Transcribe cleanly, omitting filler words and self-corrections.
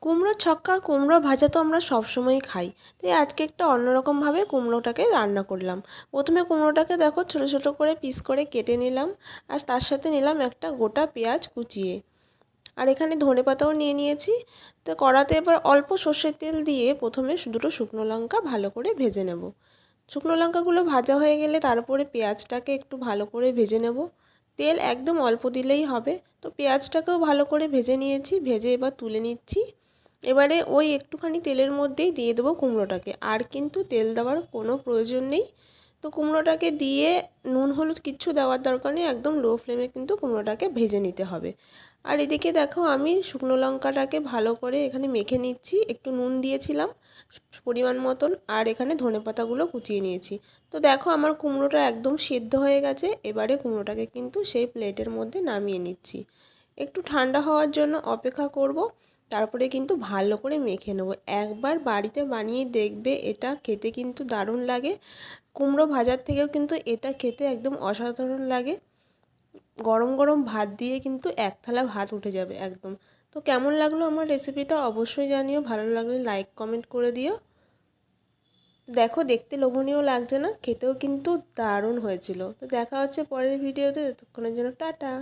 কুমড়ো ছক্কা কুমড়ো ভাজা তো আমরা সবসময়ই খাই। তাই আজকে একটা অন্যরকমভাবে কুমড়োটাকে রান্না করলাম। প্রথমে কুমড়োটাকে দেখো ছোটো ছোটো করে পিস করে কেটে নিলাম, আর তার সাথে নিলাম একটা গোটা পেঁয়াজ কুচিয়ে। আর এখানে ধনেপাতাও নিয়ে নিয়েছি। তো কড়াতে এবার অল্প সর্ষের তেল দিয়ে প্রথমে দুটো শুকনো লঙ্কা ভালো করে ভেজে নেব। শুকনো লঙ্কাগুলো ভাজা হয়ে গেলে তারপরে পেঁয়াজটাকে একটু ভালো করে ভেজে নেব। তেল একদম অল্প দিলেই হবে। তো পেঁয়াজটাকেও ভালো করে ভেজে নিয়েছি, ভেজে এবার তুলে নিচ্ছি। এবারে ওই একটুখানি তেলের মধ্যেই দিয়ে দেবো কুমড়োটাকে, আর কিন্তু তেল দেওয়ার কোনো প্রয়োজন নেই। তো কুমড়োটাকে দিয়ে নুন হলুদ কিচ্ছু দেওয়ার দরকার নেই, একদম লো ফ্লেমে কিন্তু কুমড়োটাকে ভেজে নিতে হবে। আর এদিকে দেখো আমি শুকনো লঙ্কাটাকে ভালো করে এখানে মেখে নিচ্ছি, একটু নুন দিয়েছিলাম পরিমাণ মতন, আর এখানে ধনেপাতাগুলো কুচিয়ে নিয়েছি। তো দেখো আমার কুমড়োটা একদম সিদ্ধ হয়ে গেছে। এবারে কুমড়োটাকে কিন্তু সেই প্লেটের মধ্যে নামিয়ে নিচ্ছি। একটু ঠান্ডা হওয়ার জন্য অপেক্ষা করব, তারপরে কিন্তু ভালো করে মেখে নেব। একবার বাড়িতে বানিয়ে দেখবে, এটা খেতে কিন্তু দারুণ লাগে। কুমড়ো ভাজার থেকেও কিন্তু এটা খেতে একদম অসাধারণ লাগে। গরম গরম ভাত দিয়ে কিন্তু এক থালা ভাত উঠে যাবে একদম। তো কেমন লাগলো আমার রেসিপিটা অবশ্যই জানিও, ভালো লাগলে লাইক কমেন্ট করে দিও। দেখো দেখতে লোভনীয় লাগছে না? খেতেও কিন্তু দারুণ হয়েছিল। তো দেখা হচ্ছে পরের ভিডিওতে, ততক্ষণের জন্য টাটা।